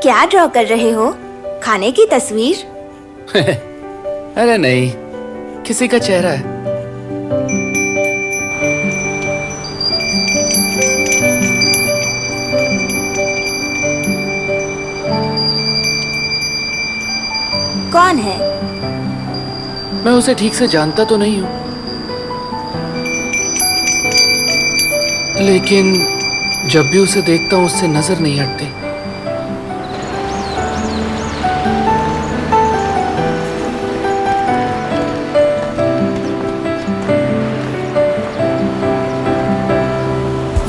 क्या ड्रॉ कर रहे हो? खाने की तस्वीर? अरे नहीं, किसी का चेहरा है। कौन है? मैं उसे ठीक से जानता तो नहीं हूं, लेकिन जब भी उसे देखता हूं उससे नजर नहीं हटती।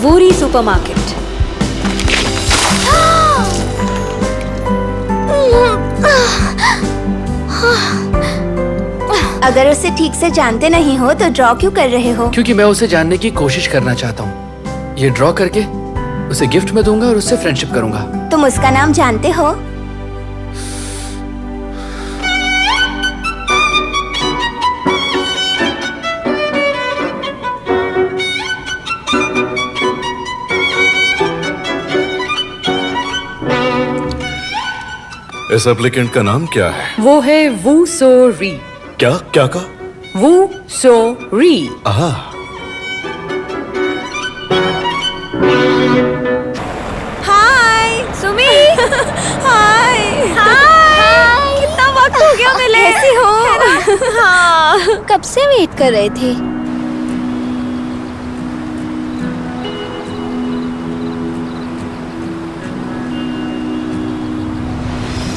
वूरी सुपरमार्केट। अगर उसे ठीक से जानते नहीं हो तो ड्रॉ क्यों कर रहे हो? क्योंकि मैं उसे जानने की कोशिश करना चाहता हूँ। ये ड्रॉ करके उसे गिफ्ट में दूंगा और उससे फ्रेंडशिप करूंगा। तुम उसका नाम जानते हो? इस एप्लीकेंट का नाम क्या है? वो है वू सो री। क्या क्या का? वू सो री। हाय सुमी। हाय हाय, कितना वक्त हो गया मिले। कैसी हो? हाँ, कब से वेट कर रहे थे?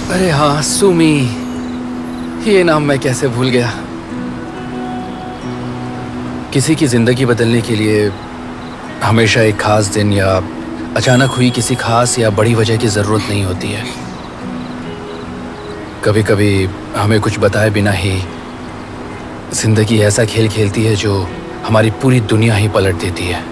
अरे हाँ, सुमी, ये नाम मैं कैसे भूल गया। किसी की जिंदगी बदलने के लिए हमेशा एक खास दिन या अचानक हुई किसी खास या बड़ी वजह की जरूरत नहीं होती है। कभी कभी हमें कुछ बताए बिना ही जिंदगी ऐसा खेल खेलती है जो हमारी पूरी दुनिया ही पलट देती है।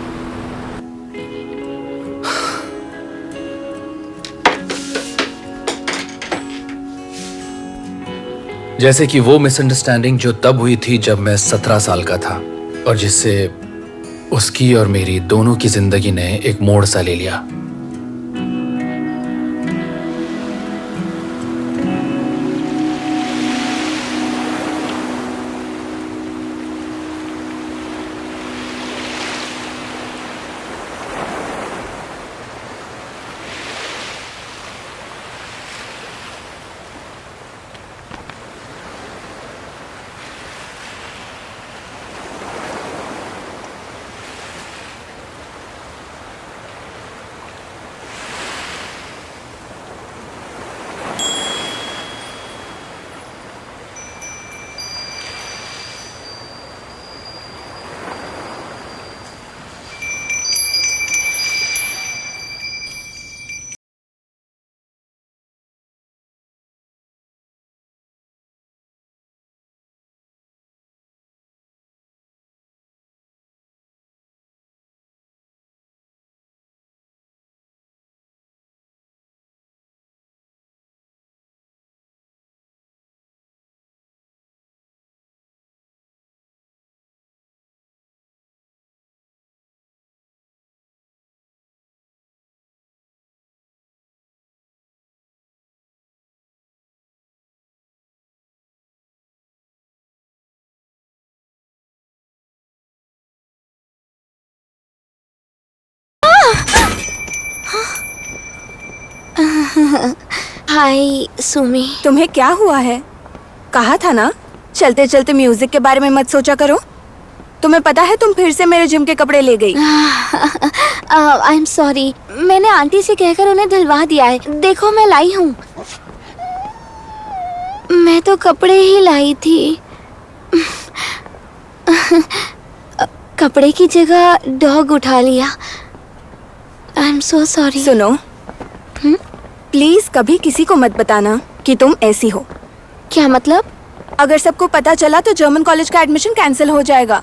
जैसे कि वो मिसअंडरस्टैंडिंग जो तब हुई थी जब मैं 17 साल का था और जिससे उसकी और मेरी दोनों की जिंदगी ने एक मोड़ सा ले लिया। हाय सुमी। तुम्हें क्या हुआ है? कहा था ना चलते चलते म्यूजिक के बारे में मत सोचा करो। तुम्हें पता है तुम फिर से मेरे जिम के कपड़े ले गई। आई एम सॉरी, मैंने आंटी से कहकर उन्हें दिलवा दिया है। देखो मैं लाई हूँ। मैं तो कपड़े ही लाई थी। कपड़े की जगह डॉग उठा लिया। I am so sorry. सुनो, प्लीज कभी किसी को मत बताना कि तुम ऐसी हो। क्या मतलब? अगर सबको पता चला तो जर्मन कॉलेज का एडमिशन कैंसिल हो जाएगा।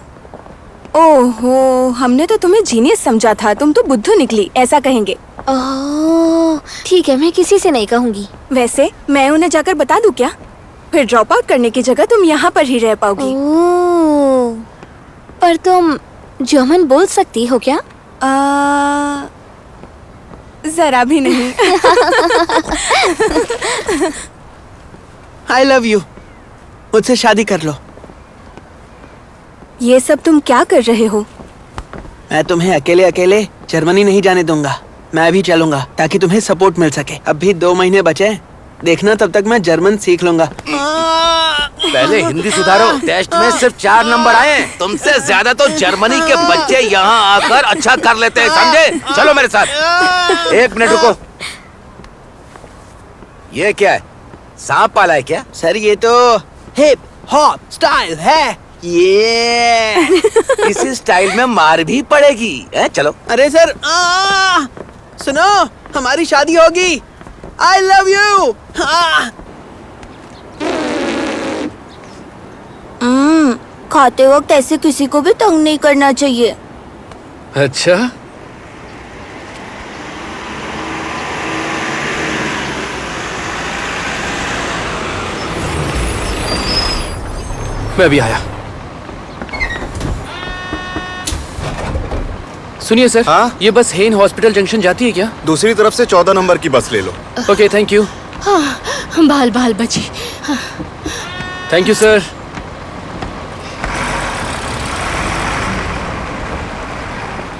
ओहो, हमने तो तुम्हें जीनियस समझा था, तुम तो बुद्धू निकली, ऐसा कहेंगे। ओह ठीक है, मैं किसी से नहीं कहूँगी। वैसे मैं उन्हें जाकर बता दूं क्या? फिर ड्रॉप आउट करने की जगह तुम यहाँ पर ही रह पाओगी। ओह, पर तुम जर्मन बोल सकती हो क्या? जरा भी नहीं। आई लव यू, मुझसे शादी कर लो। ये सब तुम क्या कर रहे हो? मैं तुम्हें अकेले अकेले जर्मनी नहीं जाने दूंगा। मैं भी चलूंगा ताकि तुम्हें सपोर्ट मिल सके। अब भी 2 महीने बचे हैं, देखना तब तक मैं जर्मन सीख लूंगा। पहले हिंदी सुधारो। टेस्ट में सिर्फ 4 नंबर आए हैं। तुमसे ज्यादा तो जर्मनी के बच्चे यहाँ आकर अच्छा कर लेते हैं, समझे? चलो मेरे साथ। 1 मिनट रुको। ये क्या है? सांप पाला है क्या? सर ये तो हिप हॉप स्टाइल है। ये इसी स्टाइल में मार भी पड़ेगी है? चलो। अरे सर सुनो, हमारी शादी होगी। I love you. खाते वक्त ऐसे किसी को भी तंग नहीं करना चाहिए। अच्छा, मैं भी आया। सुनिए सर, हाँ? ये बस हेन हॉस्पिटल जंक्शन जाती है क्या? दूसरी तरफ से 14 नंबर की बस ले लो। Okay, thank you. बाल बाल बची। Thank you sir.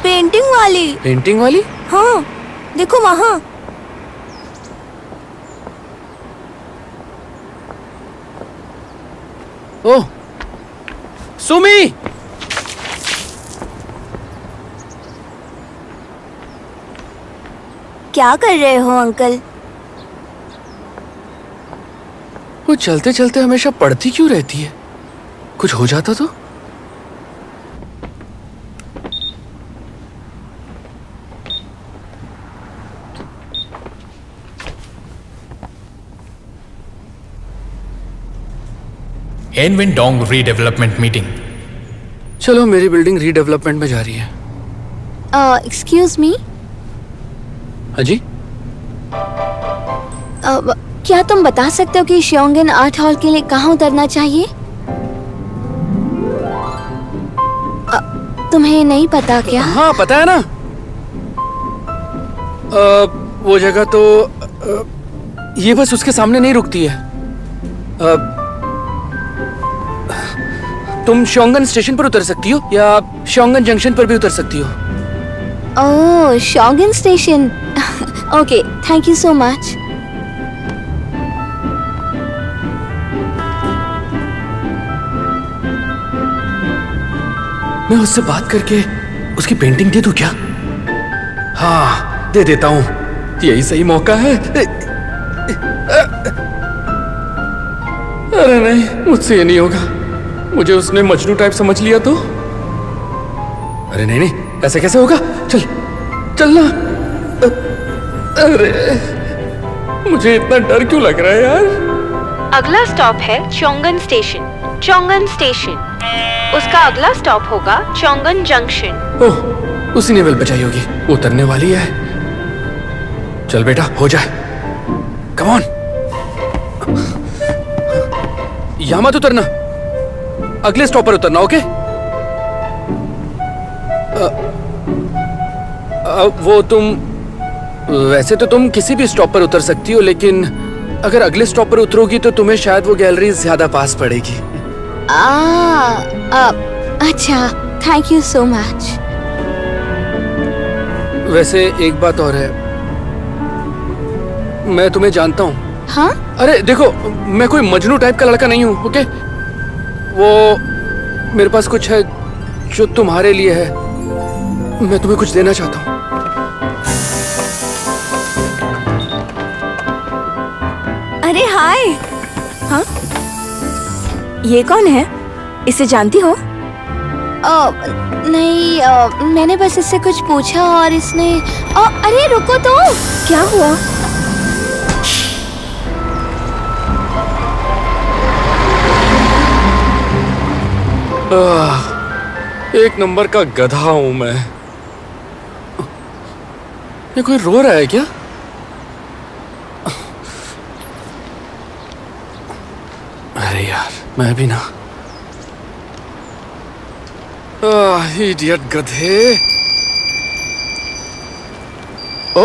पेंटिंग वाली। पेंटिंग वाली? हाँ, देखो वहाँ। ओह, सुमी! क्या कर रहे हो अंकल? वो चलते चलते हमेशा पढ़ती क्यों रहती है? कुछ हो जाता तो? एनविन डोंग रीडेवलपमेंट मीटिंग। चलो, मेरी बिल्डिंग रीडेवलपमेंट में जा रही है। एक्सक्यूज मी, हाँ जी? क्या तुम बता सकते हो कि श्योंगन आर्ट हॉल के लिए कहाँ उतरना चाहिए? तुम्हें नहीं पता क्या? हाँ, पता है ना। वो जगह तो ये बस उसके सामने नहीं रुकती है। तुम श्योंगन स्टेशन पर उतर सकती हो या श्योंगन जंक्शन पर भी उतर सकती हो। ओह, श्योंगन station. Okay, thank you so much. मैं उससे बात करके उसकी पेंटिंग दे दूं क्या? हाँ, दे देता हूं। यही सही मौका है। अरे नहीं, मुझसे ये नहीं होगा। मुझे उसने मजनू टाइप समझ लिया तो? अरे नहीं नहीं, ऐसे कैसे होगा? चल चलना। अरे, मुझे इतना डर क्यों लग रहा है यार? अगला स्टॉप है चोंगन स्टेशन। चोंगन स्टेशन, उसका अगला स्टॉप होगा चोंगन जंक्शन। ओह, उसी ने वेल बचाई होगी। वो उतरने वाली है। चल बेटा, हो जाए। Come on. यहां मत उतरना, अगले स्टॉप पर उतरना। ओके? वो तुम वैसे तो तुम किसी भी स्टॉप पर उतर सकती हो, लेकिन अगर अगले स्टॉप पर उतरोगी तो तुम्हें शायद वो गैलरी ज्यादा पास पड़ेगी। अच्छा, थैंक यू सो मच। वैसे एक बात और है, मैं तुम्हें जानता हूँ। हाँ? अरे देखो, मैं कोई मजनू टाइप का लड़का नहीं हूँ। ओके? वो मेरे पास कुछ है जो तुम्हारे लिए है। मैं तुम्हें कुछ देना चाहता हूँ। अरे हाय। हाँ, ये कौन है? इसे जानती हो? नहीं, मैंने बस इससे कुछ पूछा और इसने अरे रुको तो। क्या हुआ? एक नंबर का गधा हूं मैं। ये कोई रो रहा है क्या? अरे यार, मैं भी ना। इडियट गधे। ओ,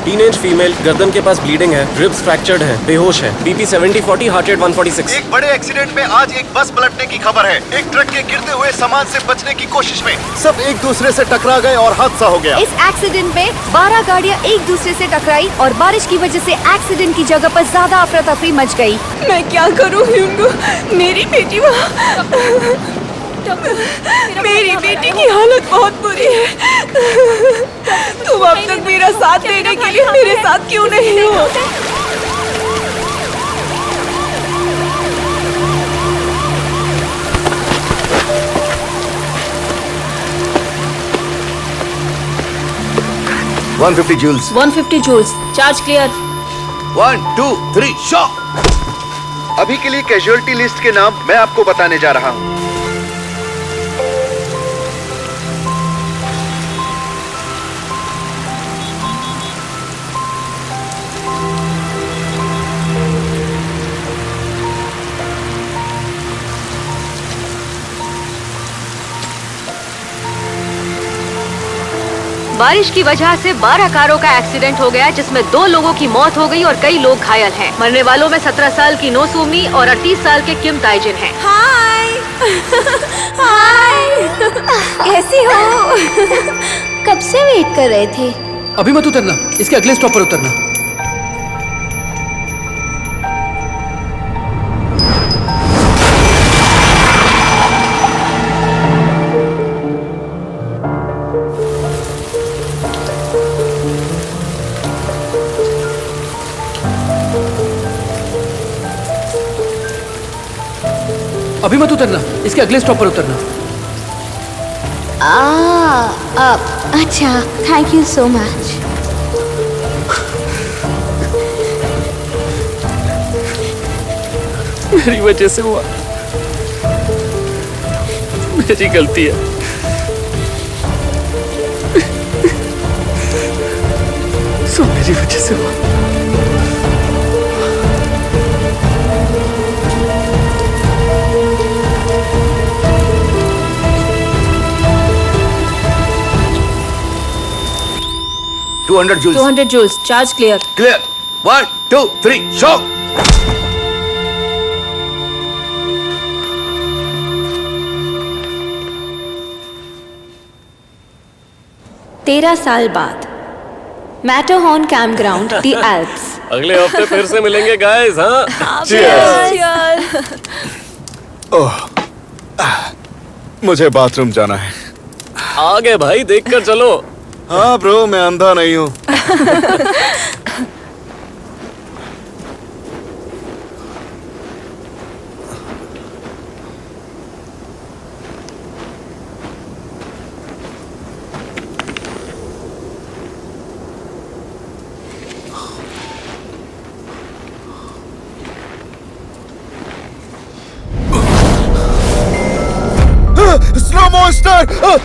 टीनेज फीमेल, गर्दन के पास ब्लीडिंग है, रिब्स फ्रैक्चर्ड है, बेहोश है, बीपी 70-40, हार्ट रेट 146। एक बड़े एक्सीडेंट में आज एक बस पलटने की खबर है। एक ट्रक के गिरते हुए सामान से बचने की कोशिश में सब एक दूसरे से टकरा गए और हादसा हो गया। इस एक्सीडेंट में 12 गाड़ियां एक दूसरे से टकराई और बारिश की वजह से एक्सीडेंट की जगह पर ज्यादा अफरा तफरी मच गई। मैं क्या करूं ह्यूंगो? मेरी बेटी मेरी बेटी की हालत बहुत बुरी है। तुम अब तक मेरा साथ देने के लिए मेरे साथ क्यों नहीं हो? Joules 150 joules, charge clear. 1 2 3 shock. अभी के लिए कैजुअलिटी लिस्ट के नाम मैं आपको बताने जा रहा हूँ। बारिश की वजह से 12 कारों का एक्सीडेंट हो गया, जिसमें 2 लोगों की मौत हो गई और कई लोग घायल हैं। मरने वालों में 17 साल की नो सूमी और 38 साल के किम ताइजिन हैं। हाय हाय, कैसी हो? कब से वेट कर रहे थे? अभी मत उतरना, इसके अगले स्टॉप पर उतरना। अभी मत उतरना, इसके अगले स्टॉप पर उतरना। अच्छा, थैंक यू सो मच। मेरी वजह से हुआ, मेरी गलती है। सब मेरी वजह से हुआ। Joules 200 joules, charge clear. Clear. 1 2 3 shock. 13 साल बाद मैटरहॉर्न कैंपग्राउंड, द एल्प्स। अगले हफ्ते फिर से मिलेंगे गाइस। हाँ, मुझे बाथरूम जाना है। आगे भाई, देख कर चलो। हाँ ब्रो, मैं अंधा नहीं हूँ। Snow monster!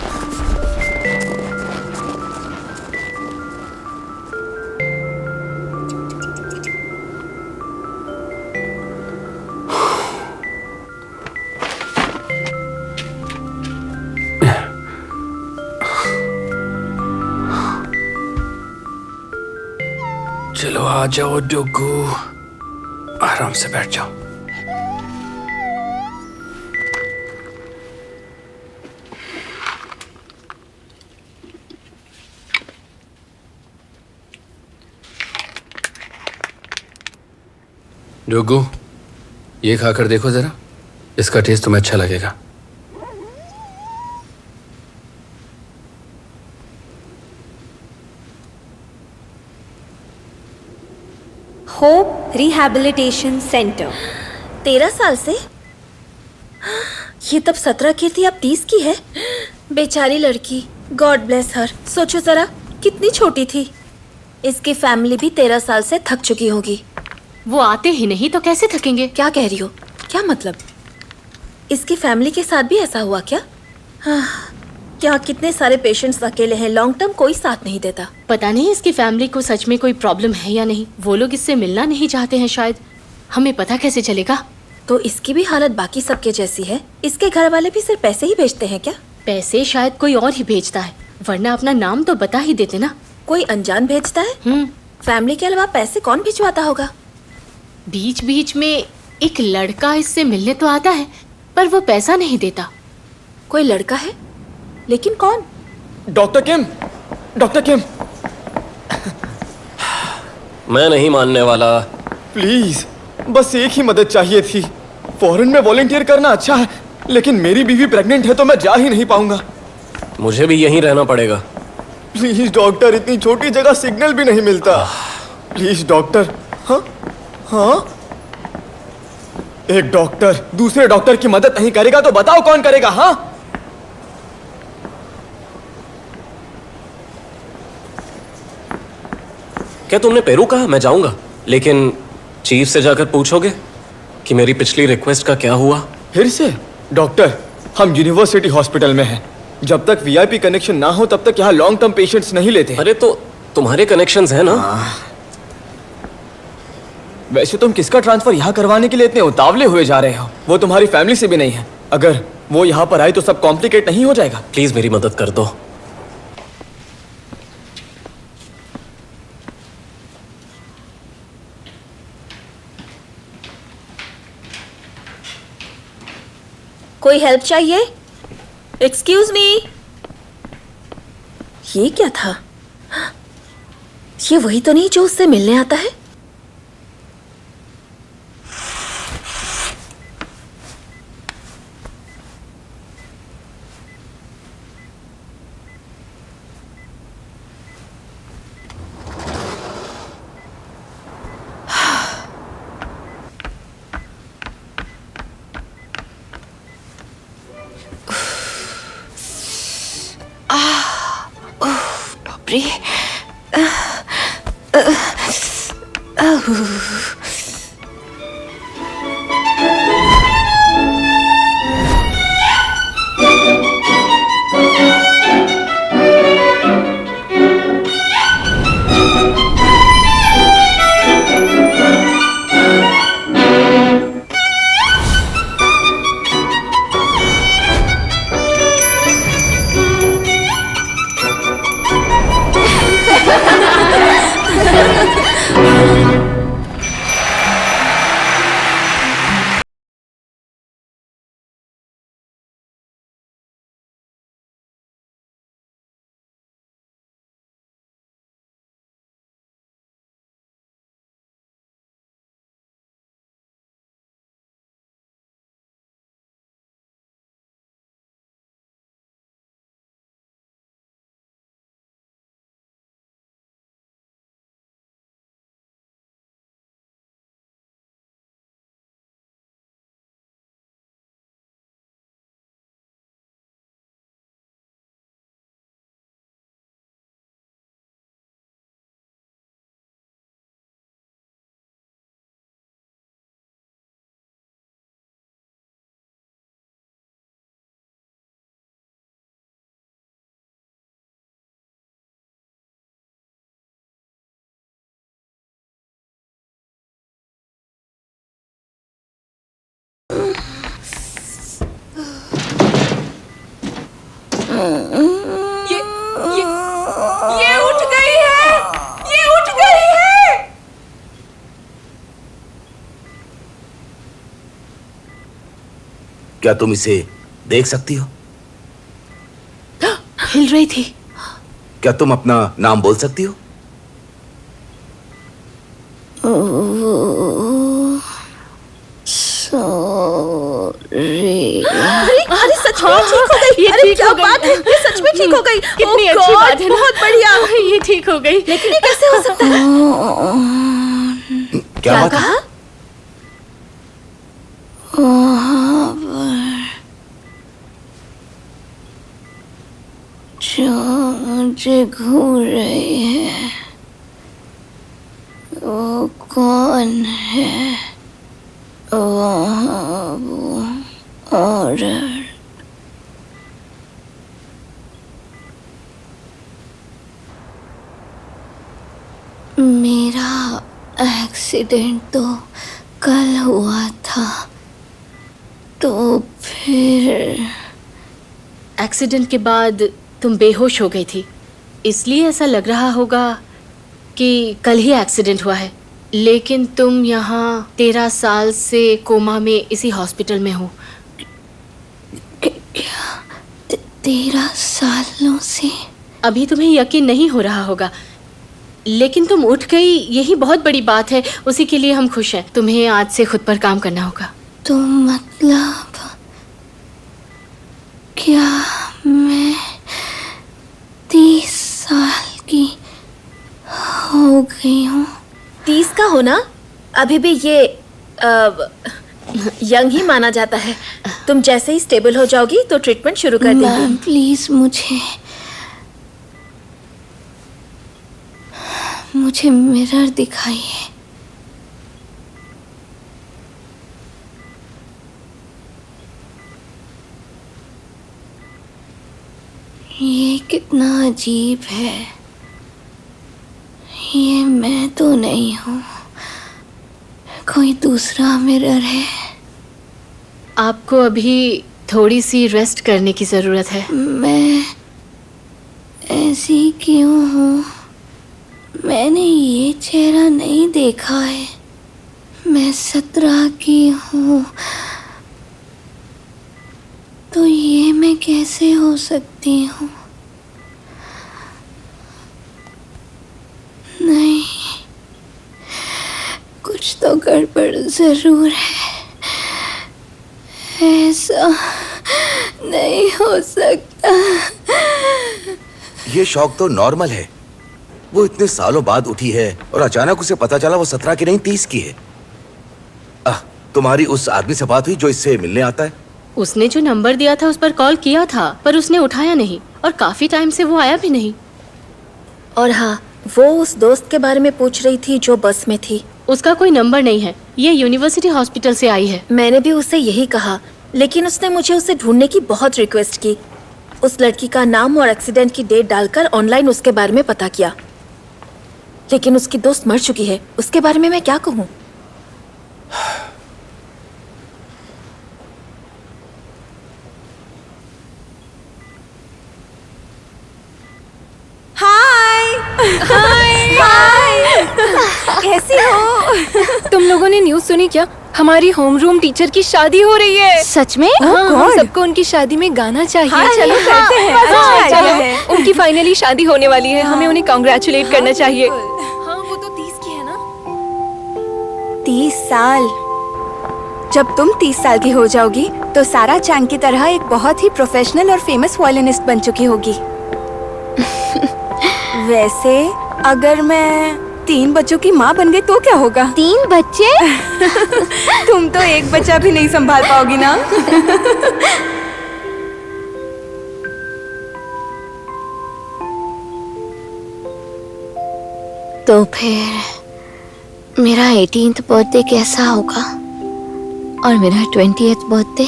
चलो आ जाओ डोगू, आराम से बैठ जाओ। डोगू, ये खाकर देखो जरा, इसका टेस्ट तुम्हें अच्छा लगेगा। Hope rehabilitation centre. 13 साल से? ये तब 17 की थी, अब 30 की है। बेचारी लड़की, गॉड ब्लेस हर। सोचो जरा, कितनी छोटी थी। इसकी फैमिली भी 13 साल से थक चुकी होगी। वो आते ही नहीं तो कैसे थकेंगे? क्या कह रही हो? क्या मतलब? इसकी फैमिली के साथ भी ऐसा हुआ क्या? क्या कितने सारे पेशेंट्स अकेले हैं, लॉन्ग टर्म कोई साथ नहीं देता। पता नहीं इसकी फैमिली को सच में कोई प्रॉब्लम है या नहीं। वो लोग इससे मिलना नहीं चाहते हैं शायद। हमें पता कैसे चलेगा? तो इसकी भी हालत बाकी सबके जैसी है। इसके घर वाले भी सिर्फ पैसे ही भेजते हैं क्या? पैसे शायद कोई और ही भेजता है, वरना अपना नाम तो बता ही देते ना। कोई अनजान भेजता है? फैमिली के अलावा पैसे कौन भिजवाता होगा? बीच बीच में एक लड़का इससे मिलने तो आता है, पर वो पैसा नहीं देता। कोई लड़का है, लेकिन कौन? डॉक्टर किम, डॉक्टर किम, मैं नहीं मानने वाला। प्लीज, बस एक ही मदद चाहिए थी। फॉरेन में वॉलंटियर करना अच्छा है, लेकिन मेरी बीवी प्रेग्नेंट है तो मैं जा ही नहीं पाऊंगा। मुझे भी यहीं रहना पड़ेगा। प्लीज डॉक्टर, इतनी छोटी जगह सिग्नल भी नहीं मिलता। Please doctor. हाँ हाँ, एक डॉक्टर दूसरे डॉक्टर की मदद नहीं करेगा तो बताओ कौन करेगा? हाँ, क्या तुमने पेरू कहा? मैं जाऊंगा, लेकिन चीफ से जाकर पूछोगे कि मेरी पिछली रिक्वेस्ट का क्या हुआ? फिर से? डॉक्टर, हम यूनिवर्सिटी हॉस्पिटल में हैं। जब तक वीआईपी कनेक्शन ना हो तब तक यहाँ लॉन्ग टर्म पेशेंट्स नहीं लेते। अरे तो तुम्हारे कनेक्शंस हैं ना? वैसे तुम किसका ट्रांसफर यहाँ करवाने के लिए इतने उतावले हुए जा रहे हो? वो तुम्हारी फैमिली से भी नहीं है। अगर वो यहाँ पर आए तो सब कॉम्प्लिकेट नहीं हो जाएगा? प्लीज मेरी मदद कर दो। कोई हेल्प चाहिए? Excuse me. ये क्या था? ये वही तो नहीं जो उससे मिलने आता है? ये उठ गई है, ये उठ गई है। क्या तुम इसे देख सकती हो? हिल रही थी। क्या तुम अपना नाम बोल सकती हो? अरे सच में ठीक हो गई। अरे क्या बात है, ये सच में ठीक हो गई। कितनी अच्छी बात है ना? बहुत बढ़िया। ये ठीक हो गई। लेकिन ये कैसे हो सकता है? क्या बात है? वहाँ पर जो मुझे घूर रही है वो कौन है? वहाँ वो औरत। मेरा एक्सीडेंट तो कल हुआ था, तो फिर एक्सीडेंट के बाद तुम बेहोश हो गई थी, इसलिए ऐसा लग रहा होगा कि कल ही एक्सीडेंट हुआ है। लेकिन तुम यहाँ 13 साल से कोमा में इसी हॉस्पिटल में हो। क्या 13 सालों से? अभी तुम्हें यकीन नहीं हो रहा होगा, लेकिन तुम उठ गई, यही बहुत बड़ी बात है। उसी के लिए हम खुश हैं। तुम्हें आज से खुद पर काम करना होगा। तो मतलब क्या मैं 30 साल की हो गई हूँ? 30 का होना अभी भी ये यंग ही माना जाता है। तुम जैसे ही स्टेबल हो जाओगी तो ट्रीटमेंट शुरू कर देंगे। मैम प्लीज मुझे मिरर दिखाइए। ये कितना अजीब है। ये मैं तो नहीं हूँ, कोई दूसरा मिरर है। आपको अभी थोड़ी सी रेस्ट करने की ज़रूरत है। मैं ऐसी क्यों हूँ? मैंने ये चेहरा नहीं देखा है। मैं 17 की हूँ, तो ये मैं कैसे हो सकती हूँ? नहीं, कुछ तो गड़बड़ जरूर है। ऐसा नहीं हो सकता। ये शौक तो नॉर्मल है। वो इतने सालों बाद उठी है और अचानक उसे पता चला वो 17 की नहीं 30 की है। तुम्हारी उस आदमी से बात हुई जो इससे मिलने आता है? उसने जो नंबर दिया था उस पर कॉल किया था, पर उसने उठाया नहीं और काफी टाइम से वो आया भी नहीं। और हाँ, वो उस दोस्त के बारे में पूछ रही थी जो बस में थी। उसका कोई नंबर नहीं है। ये यूनिवर्सिटी हॉस्पिटल से आई है। मैंने भी उससे यही कहा, लेकिन उसने मुझे उसे ढूंढने की बहुत रिक्वेस्ट की। उस लड़की का नाम और एक्सीडेंट की डेट डालकर ऑनलाइन उसके बारे में पता किया, लेकिन उसकी दोस्त मर चुकी है। उसके बारे में मैं क्या कहूँ? कैसी हो? तुम लोगों ने न्यूज़ सुनी क्या? हमारी होमरूम टीचर की शादी हो रही है। सच में? हाँ, हम सबको उनकी शादी में गाना चाहिए। हाँ, चलो हाँ, करते हैं। हाँ, चलो, उनकी फाइनली शादी होने वाली है। हमें उन्हें कॉन्ग्रेचुलेट करना चाहिए। हाँ, वो तो 30 की है ना। 30 साल। जब तुम 30 साल की हो जाओगी तो सारा चैंग की तरह एक बहुत ही प्रोफेशनल और फेमस वायलिनिस्ट बन चुकी होगी। वैसे अगर मैं 3 बच्चों की माँ बन गई तो क्या होगा? 3 बच्चे? तुम तो एक बच्चा भी नहीं संभाल पाओगी ना। तो फिर मेरा 18th बर्थडे कैसा होगा और मेरा 20th बर्थडे?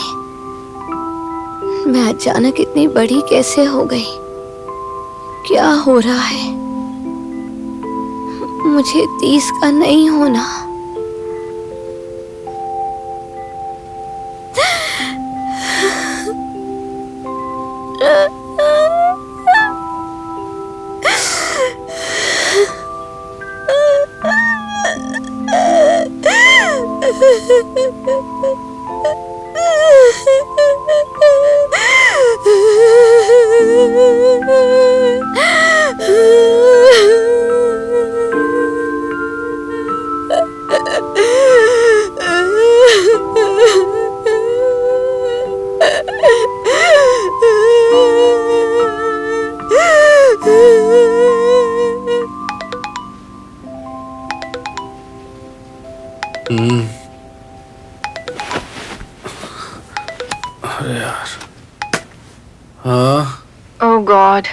मैं अचानक इतनी बड़ी कैसे हो गई? क्या हो रहा है? मुझे 30 का नहीं होना। अरे यार। हाँ, ओह गॉड,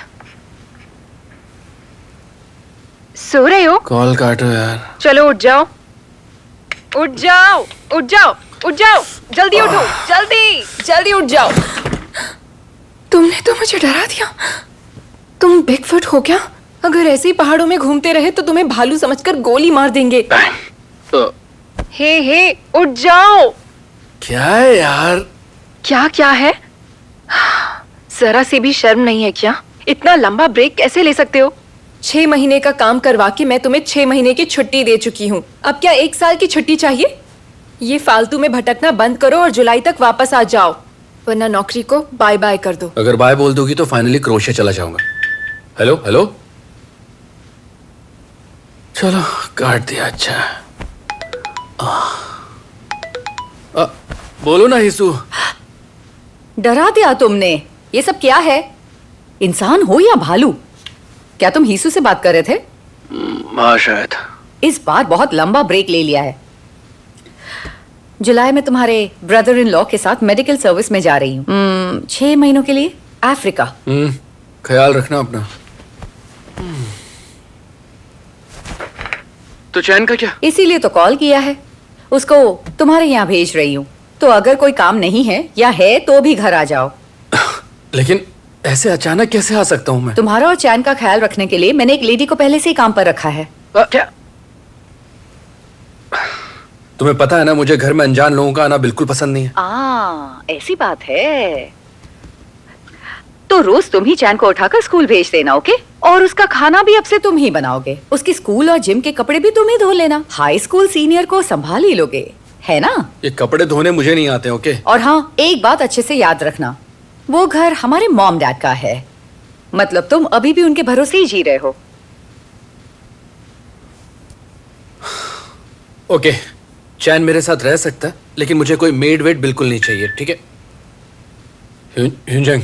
सो रहे हो? कॉल काटो यार। चलो उठ जाओ, उठ जाओ, उठ जाओ, उठ जाओ, जल्दी उठो, जल्दी जल्दी उठ जाओ। तुमने तो मुझे डरा दिया। तुम बिगफुट हो क्या? अगर ऐसे ही पहाड़ों में घूमते रहे तो तुम्हें भालू समझकर गोली मार देंगे। हे उठ जाओ। क्या है यार? क्या क्या है? जरा से भी शर्म नहीं है क्या? इतना लंबा ब्रेक कैसे ले सकते हो? 6 महीने का काम करवा के मैं तुम्हें 6 महीने की छुट्टी दे चुकी हूँ। अब क्या 1 साल की छुट्टी चाहिए? ये फालतू में भटकना बंद करो और जुलाई तक वापस आ जाओ, वरना नौकरी को बाय बाय कर दो। अगर बाय बोल दोगी तो फाइनली क्रोशिया चला जाऊंगा। हेलो हेलो, चलो काट दिया। अच्छा बोलो ना हिसू। डरा दिया तुमने। ये सब क्या है? इंसान हो या भालू? क्या तुम हीसू से बात कर रहे थे? हाँ शायद। इस बार बहुत लंबा ब्रेक ले लिया है। जुलाई में तुम्हारे ब्रदर इन लॉ के साथ मेडिकल सर्विस में जा रही हूँ 6 महीनों के लिए अफ्रीका। ख्याल रखना अपना। तो चैन का क्या? इसीलिए तो कॉल किया है। उसको तुम्हारे यहाँ भेज रही हूँ, तो अगर कोई काम नहीं है या है तो भी घर आ जाओ। लेकिन ऐसे अचानक कैसे आ सकता हूँ मैं? तुम्हारा और चैन का ख्याल रखने के लिए मैंने एक लेडी को पहले से ही काम पर रखा है। क्या? तुम्हें पता है ना, मुझे घर में अनजान लोगों का आना बिल्कुल पसंद नहीं है। ऐसी बात है। तो रोज तुम ही चैन को उठाकर स्कूल भेज देना, ओके? और उसका खाना भी अब से तुम ही बनाओगे। उसकी स्कूल और जिम के कपड़े भी तुम ही धो लेना। हाई स्कूल सीनियर को संभाल ही लोगे, है ना? ये कपड़े धोने मुझे नहीं आते, ओके? और हाँ, एक बात अच्छे से याद रखना, वो घर हमारे मॉम डैड का है। मतलब तुम अभी भी उनके भरोसे ही जी रहे हो। ओके, चैन मेरे साथ रह सकता है, लेकिन मुझे कोई मेड वेड बिल्कुल नहीं चाहिए, ठीक है? हिंजंग,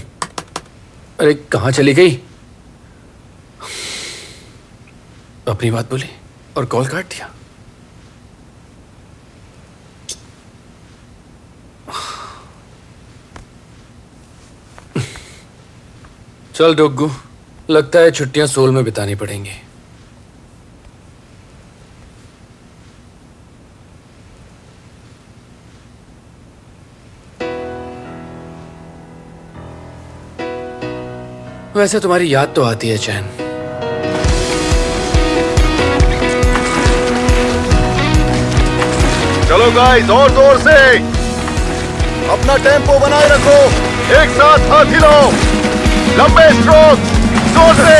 अरे कहाँ चली गई? अपनी बात बोली और कॉल काट दिया। चल डोगू, लगता है छुट्टियां सोल में बितानी पड़ेंगी। वैसे तुम्हारी याद तो आती है चैन। चलो गाइस, और जोर से अपना टेम्पो बनाए रखो। एक साथ हाथ हिलाओ, लंबे स्ट्रोक, जोर से।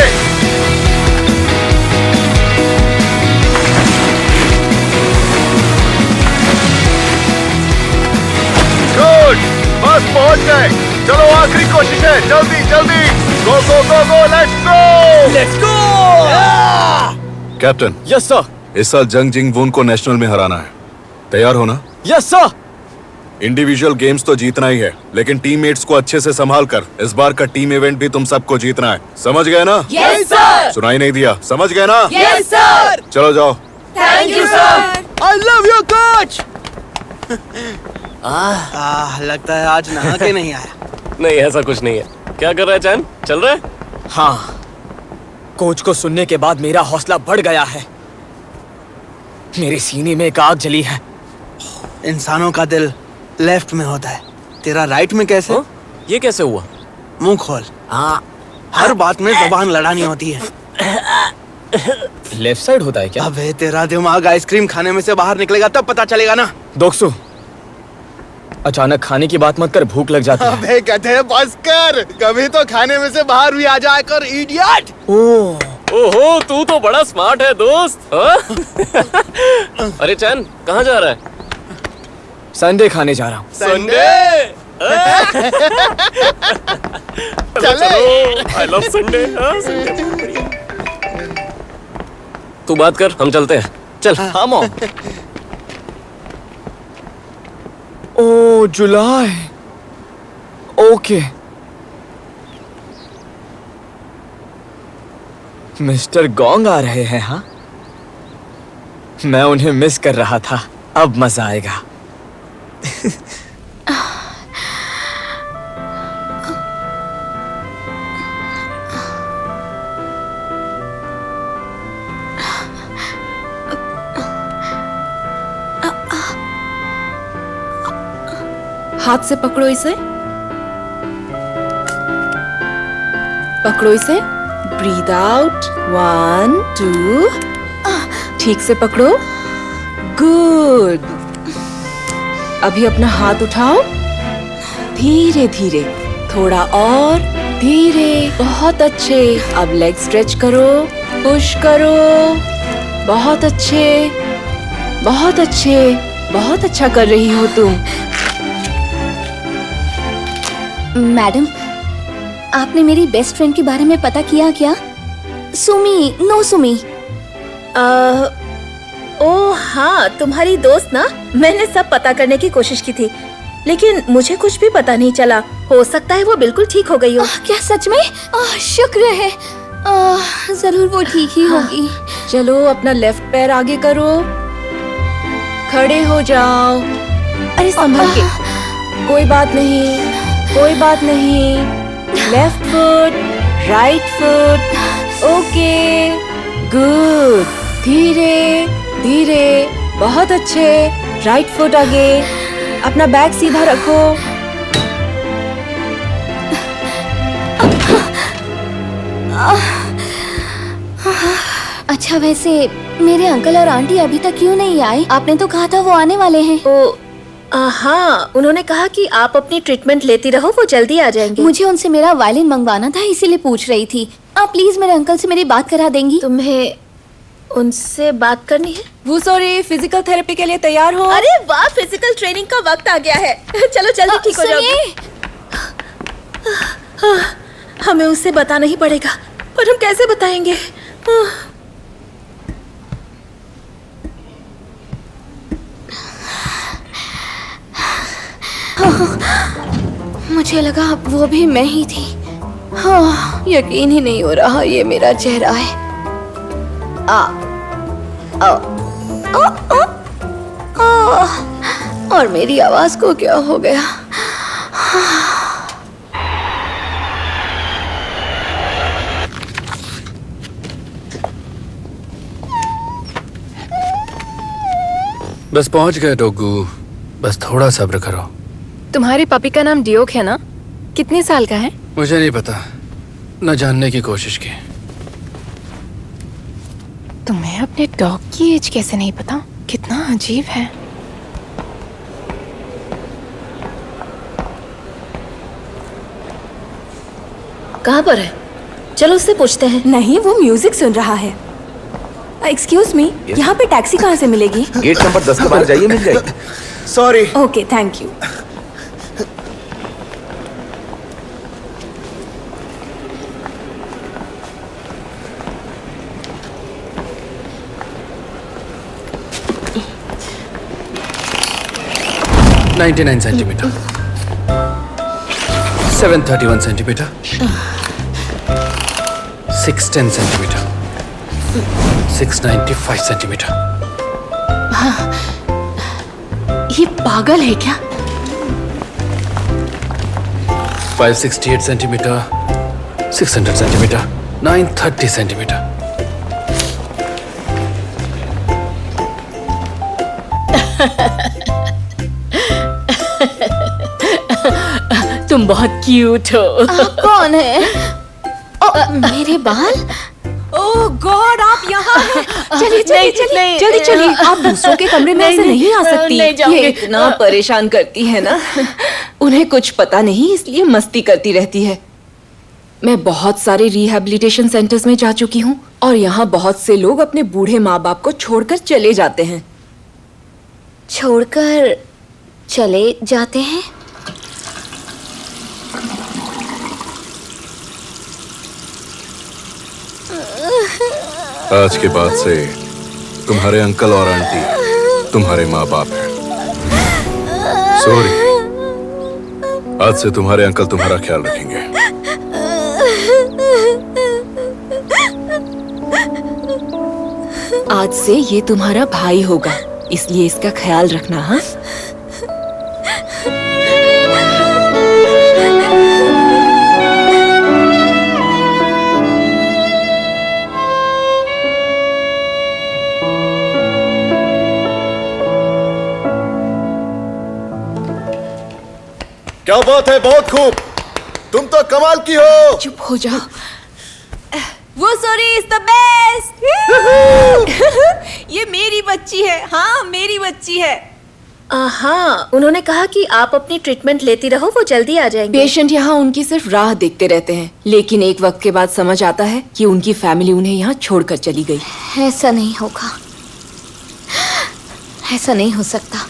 गुड, बस पहुंच गए। चलो आखिरी कोशिश है, जल्दी जल्दी। Go go go go, let's go let's go. Captain, yes sir. इस साल जंग जिंग वून को नेशनल में हराना है। तैयार हो ना? Yes sir. इंडिविजुअल गेम्स तो जीतना ही है, लेकिन टीममेट्स को अच्छे से संभाल कर इस बार का टीम इवेंट भी तुम सबको जीतना है। समझ गए ना? Yes sir. सुनाई नहीं दिया? समझ गए ना? Yes sir. चलो जाओ। Thank you sir. I love you coach. लगता है आज नहा के नहीं आया। नहीं, ऐसा कुछ नहीं है। क्या कर रहा है चैन? चल रहा है? हाँ, कोच को सुनने के बाद मेरा हौसला बढ़ गया है। मेरे सीने में एक आग जली है। इंसानों का दिल लेफ्ट में होता है, तेरा राइट में कैसे? ये कैसे हुआ? मुंह खोल। हर बात में जबान लड़ानी होती है। लेफ्ट साइड होता है क्या? अबे तेरा दिमाग आइसक्रीम खाने में से बाहर निकलेगा तब पता चलेगा ना। दोस्तों, अचानक खाने की बात मत कर, भूख लग जाती है। अबे गधे, बस कर। कभी तो खाने में से बाहर भी आ जाया कर, इडियट। ओहो, तू तो बड़ा स्मार्ट है दोस्त। अरे चैन, कहाँ जा रहा है? संडे खाने जा रहा हूँ। संडे? चलो, आई लव संडे। तू बात कर, हम चलते हैं। चल। हाँ मॉम। ओ जुलाई, ओके। मिस्टर गोंग आ रहे हैं? हाँ, मैं उन्हें मिस कर रहा था। अब मजा आएगा। हाथ से पकड़ो इसे, पकड़ो इसे। Breathe out, 1 2। ठीक से पकड़ो, गुड। अभी अपना हाथ उठाओ, धीरे धीरे, थोड़ा और धीरे, बहुत अच्छे। अब लेग स्ट्रेच करो, पुश करो, बहुत अच्छे, बहुत अच्छे, बहुत अच्छा कर रही हो तुम। मैडम, आपने मेरी बेस्ट फ्रेंड के बारे में पता किया क्या? सुमी, नो सुमी। ओ हाँ, तुम्हारी दोस्त ना। मैंने सब पता करने की कोशिश की थी, लेकिन मुझे कुछ भी पता नहीं चला। हो सकता है वो बिल्कुल ठीक हो गई हो। क्या सच में? शुक्र है। जरूर वो ठीक ही होगी। चलो अपना लेफ्ट पैर आगे करो, खड़े हो जाओ। अरे संभल के, कोई बात नहीं, कोई बात नहीं। Left foot, right foot, okay, good. धीरे धीरे, बहुत अच्छे। राइट फुट आगे, अपना बैक सीधा रखो। अच्छा, वैसे मेरे अंकल और आंटी अभी तक क्यों नहीं आए? आपने तो कहा था वो आने वाले हैं। हाँ, उन्होंने कहा कि आप अपनी ट्रीटमेंट लेती रहो, वो जल्दी आ जाएंगे। मुझे उनसे मेरा वायलिन मंगवाना था, इसीलिए पूछ रही थी। आप प्लीज मेरे अंकल से मेरी बात करा देंगी? तुम्हें उनसे बात करनी है? वो सॉरी, फिजिकल थेरेपी के लिए तैयार हो? अरे वाह, फिजिकल ट्रेनिंग का वक्त आ गया है। चलो जल्दी ठीक हो जाओ। हमें उससे बताना ही पड़ेगा, पर हम कैसे बताएंगे? मुझे लगा वो भी मैं ही थी। हाँ, यकीन ही नहीं हो रहा ये मेरा चेहरा है। और मेरी आवाज को क्या हो गया? बस पहुंच गए डोगू, बस थोड़ा सब्र करो। तुम्हारे पपी का नाम डियोक है ना? कितने साल का है? मुझे नहीं पता, न जानने की कोशिश की। तुम्हें अपने डॉग की एज कैसे नहीं पता? कितना अजीब है। कहाँ पर है? चलो उससे पूछते हैं। नहीं, वो म्यूजिक सुन रहा है। एक्सक्यूज मी, यहाँ पे टैक्सी कहाँ से मिलेगी? गेट नंबर 10 के बाहर जाइए, मिल जाएगी। Sorry. Okay, thank you. $99 centimetre, 731 centimetre, 610 centimetre, 695 centimetre. ये पागल है क्या? 568 सेंटीमीटर, 600 सेंटीमीटर, 930 सेंटीमीटर। तुम बहुत क्यूट हो। कौन है? मेरे बाल? ओह गॉड, आप यहाँ हैं? चलिए चलिए नहीं, चलिए, नहीं, जल्दी चलिए। आप दूसरों के कमरे में ऐसे नहीं आ सकती। नहीं जाऊंगी। ये इतना परेशान करती है ना। उन्हें कुछ पता नहीं, इसलिए मस्ती करती रहती है। मैं बहुत सारे रिहैबिलिटेशन सेंटर्स में जा चुकी हूँ और यहाँ बहुत से लोग अपने बूढ़े माँ बाप को छोड़कर चले जाते हैं। छोड़कर चले जाते हैं? आज के बाद से तुम्हारे अंकल और आंटी तुम्हारे माँ बाप हैं। सॉरी, आज से तुम्हारे अंकल तुम्हारा ख्याल रखेंगे। आज से ये तुम्हारा भाई होगा, इसलिए इसका ख्याल रखना। हाँ, क्या बात है, बहुत खूब, तुम तो कमाल की हो। चुप हो जाओ। वो सॉरी इज द बेस्ट। ये मेरी बच्ची है। हाँ, मेरी बच्ची है। हाँ, उन्होंने कहा कि आप अपनी ट्रीटमेंट लेती रहो, वो जल्दी आ जाएंगे। पेशेंट यहाँ उनकी सिर्फ राह देखते रहते हैं, लेकिन एक वक्त के बाद समझ आता है कि उनकी फैमिली उन्हें यहाँ छोड़कर चली गई। ऐसा नहीं होगा, ऐसा नहीं हो सकता।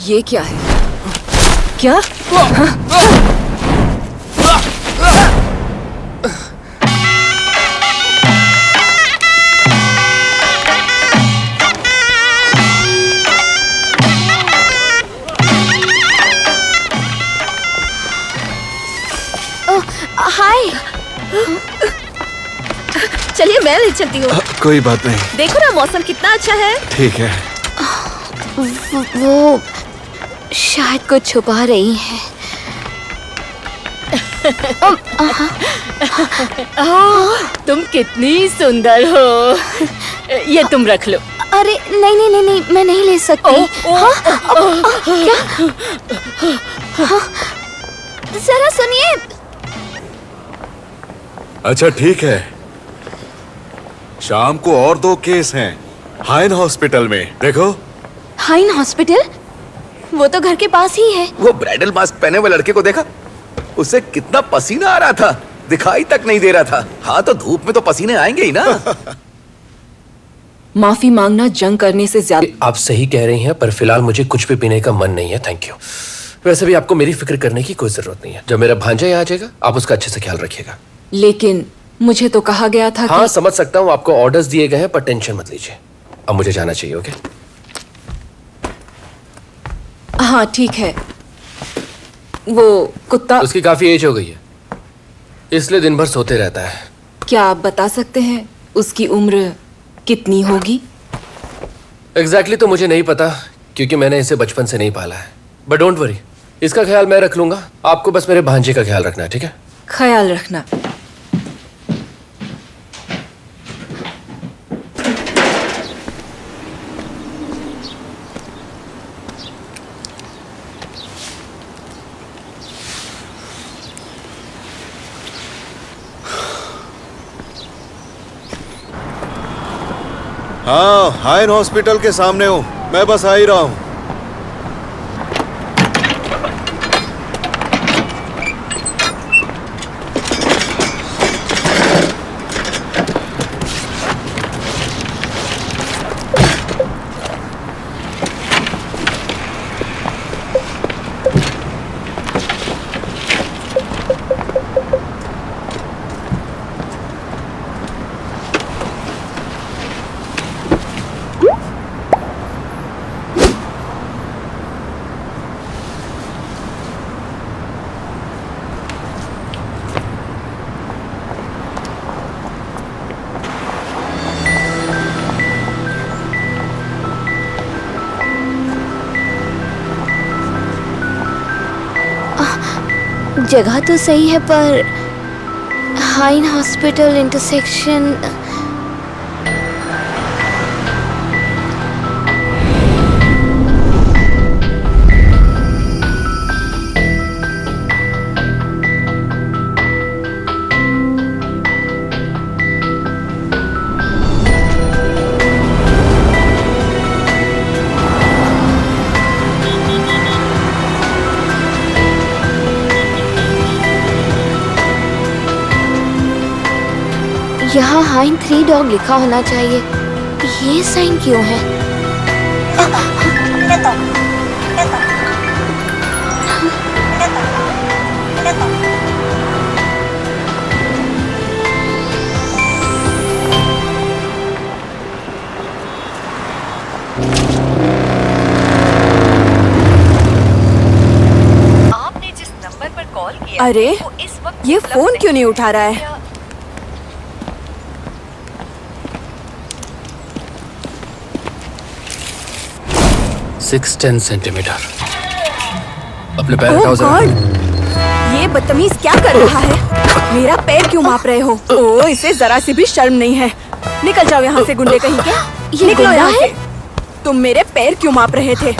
ये क्या है? क्या? हाय। चलिए मैं ले चलती हूँ। कोई बात नहीं। देखो ना मौसम कितना अच्छा है। ठीक है। वो शायद कुछ छुपा रही है। तुम कितनी सुंदर हो। ये तुम रख लो। अरे नहीं नहीं नहीं नहीं, मैं नहीं ले सकती। क्या? जरा सुनिए। अच्छा ठीक है, शाम को और 2 केस हैं हाइन हॉस्पिटल में। देखो। हाइन हॉस्पिटल? वो तो घर के पास ही है। वो ब्राइडल मास्क पहने हुए लड़के को देखा? उसे कितना पसीना आ रहा था, दिखाई तक नहीं दे रहा था। हाँ तो धूप में तो पसीने आएंगे ही ना। माफी मांगना जंग करने से ज्यादा। आप सही कह रही हैं, पर फिलहाल मुझे कुछ भी पीने का मन नहीं है, थैंक यू। वैसे भी आपको मेरी फिक्र करने की कोई जरूरत नहीं है। जब मेरा भांजा यहाँ आ जाएगा, आप उसका अच्छे से ख्याल रखिएगा। लेकिन मुझे तो कहा गया था हाँ कि... समझ सकता हूँ, आपको ऑर्डर्स दिए गए हैं, पर टेंशन मत लीजिए। अब मुझे जाना चाहिए। ओके? हाँ ठीक है। वो कुत्ता... उसकी काफी एज हो गई है, इसलिए दिन भर सोते रहता है। क्या आप बता सकते हैं उसकी उम्र कितनी होगी? एग्जैक्टली तो मुझे नहीं पता, क्योंकि मैंने इसे बचपन से नहीं पाला है। बट डोंट वरी, इसका ख्याल मैं रख लूंगा। आपको बस मेरे भांजे का ख्याल रखना है, ठीक है? ख्याल रखना। हाँ, हाइन हॉस्पिटल के सामने हूँ, मैं बस आ ही रहा हूँ। जगह तो सही है, पर हाइन हॉस्पिटल इंटरसेक्शन... यहाँ हाइन 3 डॉग लिखा होना चाहिए। ये साइन क्यों है? आपने जिस नंबर पर कॉल किया अरे वो इस वक्त ये उपलब्ध फोन नहीं क्यों नहीं उठा रहा है? 6-10 सेंटीमीटर। अपने पैर ओह हटाओ जरा। गॉड, ये बदतमीज क्या कर रहा है? मेरा पैर क्यों माप रहे हो? ओह, इसे जरा सी भी शर्म नहीं है। निकल जाओ यहाँ से गुंडे कहीं के। ये निकलो गुंडा यहाँ है? से। तुम मेरे पैर क्यों माप रहे थे?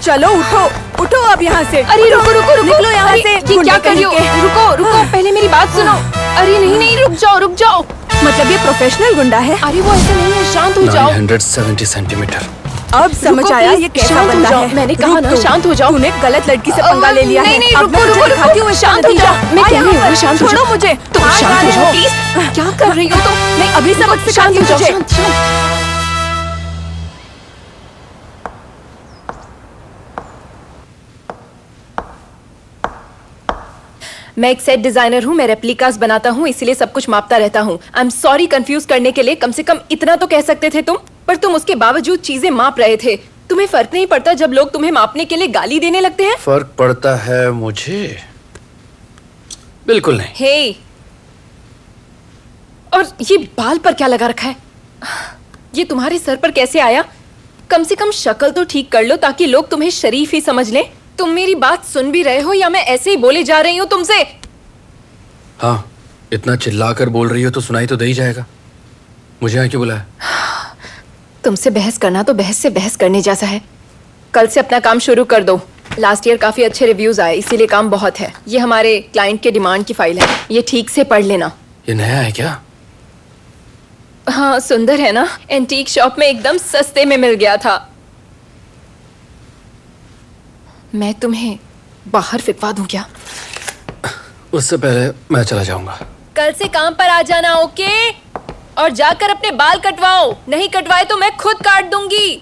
चलो उठो, उठो अब यहाँ से। अरे रुको रुको रुको, निकलो यहाँ अरे, से। ये गुंडे क्या कर रही हो? कहीं के। रुको रुको, पहले मेरी बात सुनो। अरे नहीं नहीं, रुक जाओ रुक जाओ। मतलब ये प्रोफेशनल गुंडा है? अरे वो ऐसा नहीं है, शांत हो जाओ। 970 सेंटीमीटर। अब समझ रुको, आया प्लीज, ये कैसा शांत हो बंदा जाओ। है। मैंने कहा रुक ना, तुम। शांत हो जाओ। तूने गलत लड़की से पंगा ले लिया है। नहीं नहीं, अब रुको मैं रुको तुझे दिखाती हूँ रुको, इसका शांत हो नतीजा। जाओ। मैं आ कह रही यहाँ हूँ पर। शांत हो छोड़ो जाओ। मुझे। तुम आ शांत हो जाने जाओ दो। प्लीज। क्या कर रही हो तुम? नहीं, अभी सबक शांत सिखाती हो हूँ जाओ, तुझे। शांत शांत। मैं एक सेट डिजाइनर हूँ, मैं रेप्लिकास बनाता हूँ, इसीलिए सब कुछ मापता रहता हूँ। आई एम सॉरी कंफ्यूज करने के लिए। कम से कम इतना तो कह सकते थे तुम, पर तुम उसके बावजूद चीजें माप रहे थे। तुम्हें फर्क नहीं पड़ता जब लोग तुम्हें मापने के लिए गाली देने लगते हैं? फर्क पड़ता है मुझे? बिल्कुल नहीं। हे, और ये बाल पर क्या लगा रखा है? ये तुम्हारे सर पर कैसे आया? कम से कम शक्ल तो ठीक कर लो ताकि लोग तुम्हें शरीफ ही समझ लें। तुम मेरी बात सुन भी रहे हो या मैं ऐसे ही बोले जा रही हूँ तुमसे? हाँ, इतना चिल्लाकर बोल रही हो तो सुनाई तो दे ही जाएगा। मुझे यहाँ क्यों बुलाया? तुमसे बहस करना तो बहस से बहस करने जैसा है। कल से अपना काम शुरू कर दो। लास्ट ईयर काफी अच्छे रिव्यूज आए, इसीलिए काम बहुत है। ये हमारे क्लाइंट के डिमांड की फाइल है, ये ठीक से पढ़ लेना। ये नया है क्या? हाँ, सुंदर है ना? एंटीक शॉप में एकदम सस्ते में मिल गया था। मैं तुम्हें बाहर फिकवा दूं क्या? उससे पहले मैं चला जाऊंगा। कल से काम पर आ जाना, ओके? और जाकर अपने बाल कटवाओ, नहीं कटवाए तो मैं खुद काट दूंगी।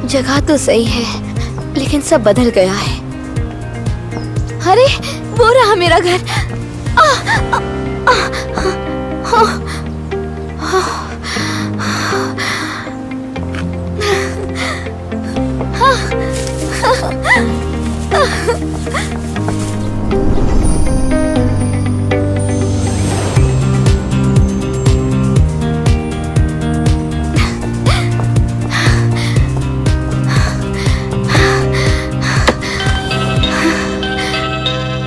जगह तो सही है, लेकिन सब बदल गया है। अरे वो रहा मेरा घर।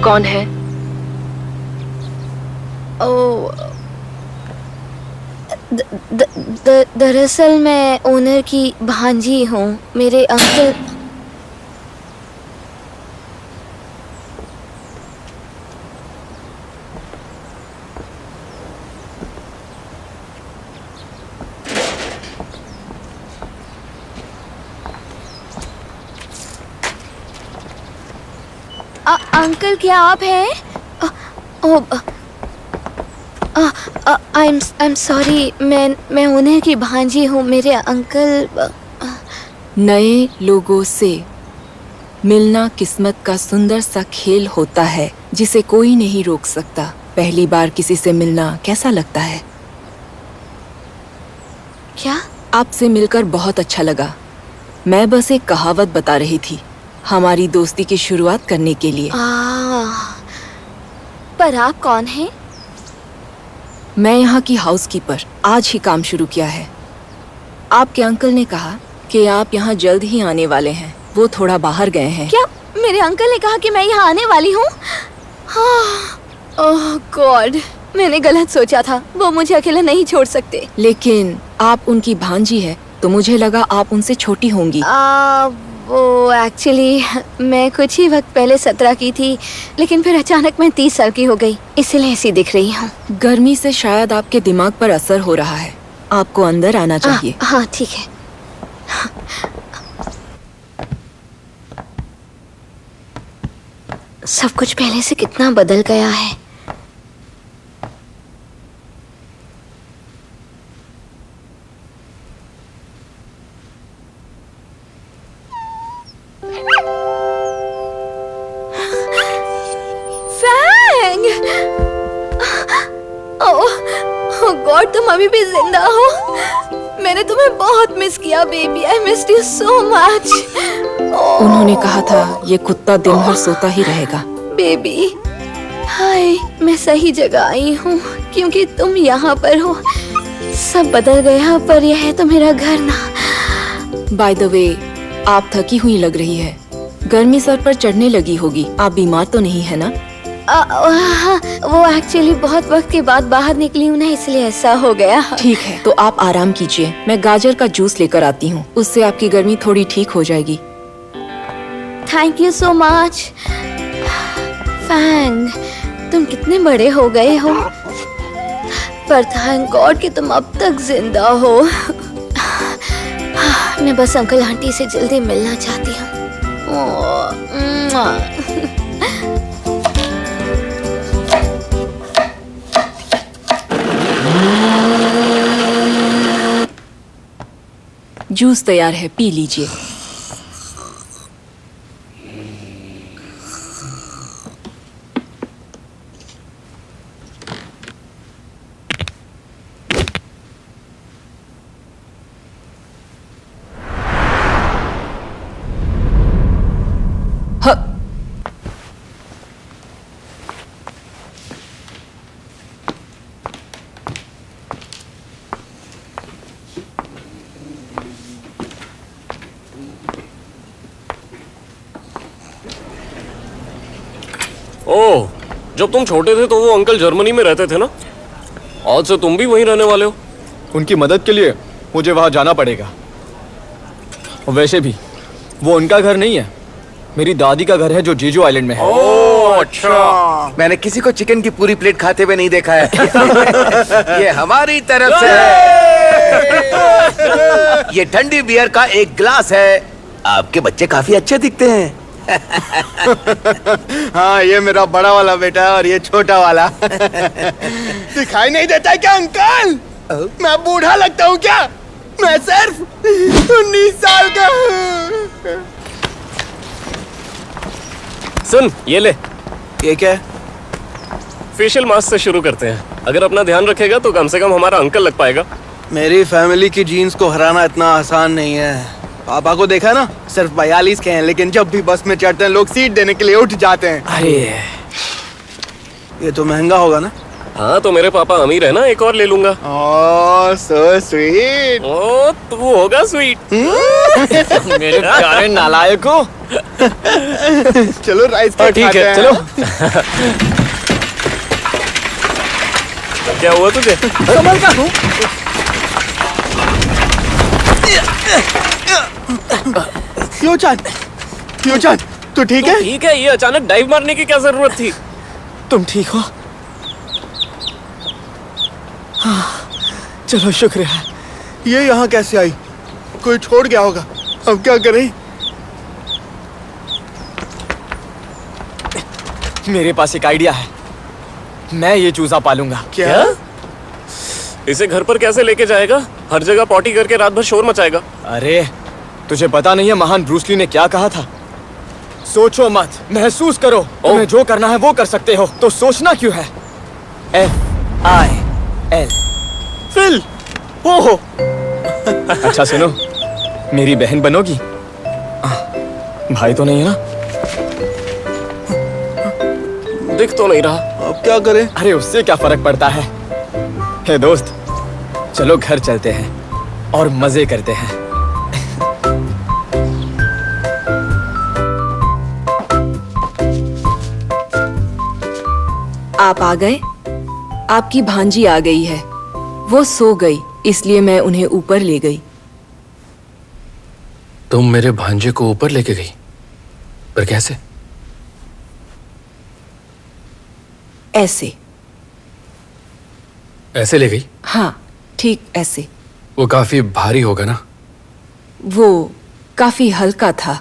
कौन है? ओ, दरअसल मैं ओनर की भांजी हूँ। मेरे अंकल अंकल क्या आप हैं? आई एम सॉरी, मैं ओनर की भांजी हूँ। मेरे अंकल नए लोगों से मिलना किस्मत का सुंदर सा खेल होता है जिसे कोई नहीं रोक सकता। पहली बार किसी से मिलना कैसा लगता है? क्या? आपसे मिलकर बहुत अच्छा लगा। मैं बस एक कहावत बता रही थी हमारी दोस्ती की शुरुआत करने के लिए। पर आप कौन हैं? मैं यहाँ की हाउसकीपर, आज ही काम शुरू किया है। आपके अंकल ने कहा कि आप यहाँ जल्द ही आने वाले हैं। वो थोड़ा बाहर गए हैं। क्या मेरे अंकल ने कहा कि मैं यहाँ आने वाली हूँ? ओह गॉड, मैंने गलत सोचा था। वो मुझे अकेला नहीं छोड़ सकते। लेकिन आप उनकी भांजी है तो मुझे लगा आप उनसे छोटी होंगी। वो एक्चुअली मैं कुछ ही वक्त पहले 17 की थी, लेकिन फिर अचानक मैं 30 साल की हो गई, इसलिए ऐसी दिख रही हूँ। गर्मी से शायद आपके दिमाग पर असर हो रहा है, आपको अंदर आना चाहिए। हाँ ठीक है। सब कुछ पहले से कितना बदल गया है। फैंग! ओह गॉड, तुम अभी भी जिंदा हो। मैंने तुम्हें बहुत मिस किया baby. I missed you so much. उन्होंने कहा था ये कुत्ता दिन भर सोता ही रहेगा। बेबी, हाय, मैं सही जगह आई हूँ क्योंकि तुम यहाँ पर हो। सब बदल गया पर यह है तो मेरा घर ना। बाय द वे, आप थकी हुई लग रही है, गर्मी सर पर चढ़ने लगी होगी। आप बीमार तो नहीं है ना? वो एक्चुअली बहुत वक्त के बाद बाहर निकली हूँ ना, इसलिए ऐसा हो गया। ठीक है, तो आप आराम कीजिए, मैं गाजर का जूस लेकर आती हूँ, उससे आपकी गर्मी थोड़ी ठीक हो जाएगी। Thank you so much. Fang, तुम कितने बड़े हो गए हो, पर थैंक गॉड कि तुम अब तक जिंदा हो। मैं बस अंकल आंटी से जल्दी मिलना चाहती हूँ। जूस तैयार है, पी लीजिए। ओह, जब तुम छोटे थे तो वो अंकल जर्मनी में रहते थे ना? आज से तुम भी वहीं रहने वाले हो? उनकी मदद के लिए मुझे वहां जाना पड़ेगा। और वैसे भी वो उनका घर नहीं है, मेरी दादी का घर है जो जेजू आइलैंड में है। ओह अच्छा, मैंने किसी को चिकन की पूरी प्लेट खाते हुए नहीं देखा है। ये हमारी तरफ से है। ये ठंडी बियर का एक ग्लास है। आपके बच्चे काफी अच्छे दिखते हैं। हाँ, ये मेरा बड़ा वाला बेटा है और ये छोटा वाला। दिखाई नहीं देता क्या अंकल? मैं बूढ़ा लगता हूँ क्या? मैं सिर्फ 19 साल का हूँ। सुन, ये ले। ये क्या है? फेशियल मास्क से शुरू करते हैं। अगर अपना ध्यान रखेगा तो कम से कम हमारा अंकल लग पाएगा। मेरी फैमिली की जीन्स को हराना इतना आसान नहीं है। पापा को देखा ना, सिर्फ 42 के हैं, लेकिन जब भी बस में चढ़ते हैं लोग सीट देने के लिए उठ जाते हैं। अरे ये तो महंगा होगा ना? हाँ, तो मेरे पापा अमीर है ना, एक और ले लूंगा। ओह सो स्वीट। ओ, तू होगा स्वीट। मेरे प्यारे नालायक हो। चलो राइस केक ठीक खाते है, हैं। चलो। क्या हुआ तुझे? संभल का हूँ। योचान, तू ठीक है? ठीक है, ये अचानक डाइव मारने की क्या जरूरत थी? तुम ठीक हो? हाँ, चलो शुक्र है। ये यहाँ कैसे आई? कोई छोड़ गया होगा। अब क्या करें? मेरे पास एक आइडिया है, मैं ये चूजा पालूंगा। क्या? इसे घर पर कैसे लेके जाएगा? हर जगह पॉटी करके रात भर शोर मचाएगा। अरे, तुझे पता नहीं है महान ब्रूस ली ने क्या कहा था? सोचो मत, महसूस करो। तुम्हें जो करना है वो कर सकते हो, तो सोचना क्यों है? FIL, फिल। ओहो। अच्छा सुनो, मेरी बहन बनोगी? भाई तो नहीं है ना? दिख तो नहीं रहा। अब क्या करें? अरे उससे क्या फर्क पड़ता है? हे दोस्त, चलो घर चलते हैं और मजे करते हैं। आप आ गए? आपकी भांजी आ गई है। वो सो गई, इसलिए मैं उन्हें ऊपर ले गई। तुम मेरे भांजे को ऊपर लेके गई? पर कैसे? ऐसे। ऐसे ले गई? हाँ, ठीक ऐसे। वो काफी भारी होगा ना? वो काफी हल्का था।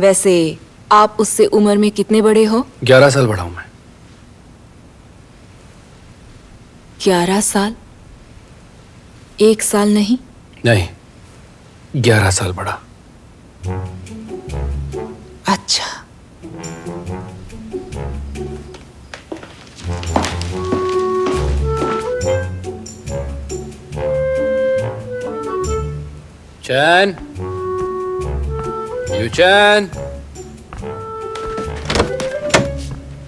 वैसे आप उससे उम्र में कितने बड़े हो? 11 साल बड़ा हूं मैं। 11 साल? 1 साल नहीं? नहीं, 11 साल बड़ा। अच्छा। चैन, यूचैन,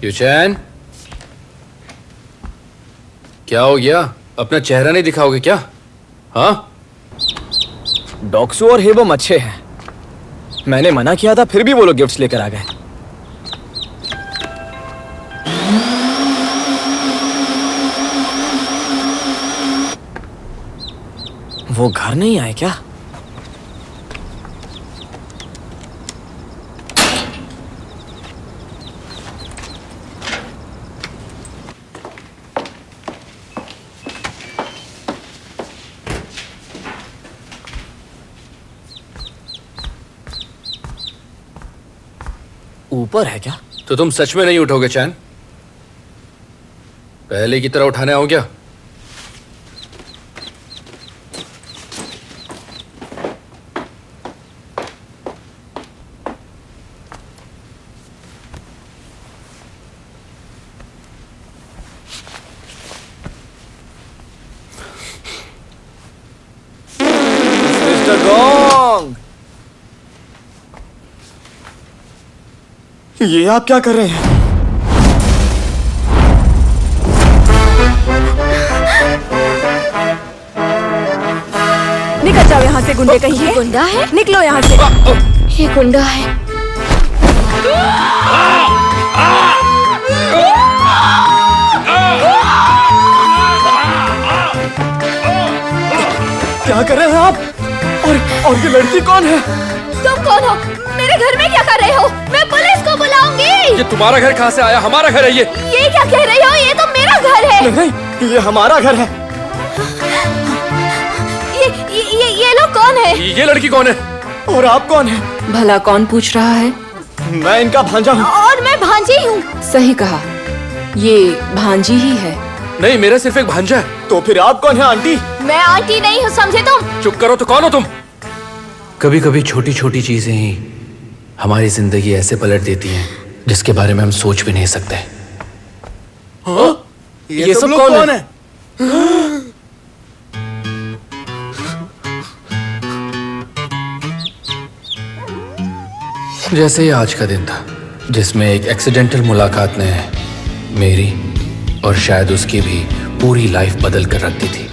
यूचैन, क्या हो गया? अपना चेहरा नहीं दिखाओगे क्या? हाँ? डॉक्सू और हेबम अच्छे हैं। मैंने मना किया था, फिर भी वो लोग गिफ्ट्स लेकर आ गए। वो घर नहीं आए क्या? ऊपर है क्या? तो तुम सच में नहीं उठोगे चैन? पहले की तरह उठाने आओ क्या? मिस्टर गोंग, ये आप क्या कर रहे हैं? निकल जाओ यहाँ से गुंडे कहीं। गुंडा है? निकलो यहाँ से। ये गुंडा है। क्या कर रहे हैं आप? और ये लड़की कौन है? तुम कौन हो? मेरे घर में क्या कर रहे हो? मैं पुलिस को बुलाऊंगी। ये तुम्हारा घर कहाँ से आया? हमारा घर है ये। ये क्या कह रही हो? ये तो मेरा घर है। नहीं, ये हमारा घर है। ये लोग कौन है? ये लड़की कौन है? और आप कौन है? भला कौन पूछ रहा है? मैं इनका भांजा हूँ। और मैं भांजी हूँ। सही कहा, ये भांजी ही है। नहीं, मेरा सिर्फ एक भांजा है। तो फिर आप कौन है आंटी? मैं आंटी नहीं हूँ, समझे तुम? चुप करो। तो कौन हो तुम? कभी कभी छोटी छोटी चीजें ही हमारी जिंदगी ऐसे पलट देती हैं जिसके बारे में हम सोच भी नहीं सकते। हाँ? ये सब लोग कौन है? जैसे ही आज का दिन था जिसमें एक एक्सीडेंटल मुलाकात ने मेरी और शायद उसकी भी पूरी लाइफ बदल कर रख दी थी।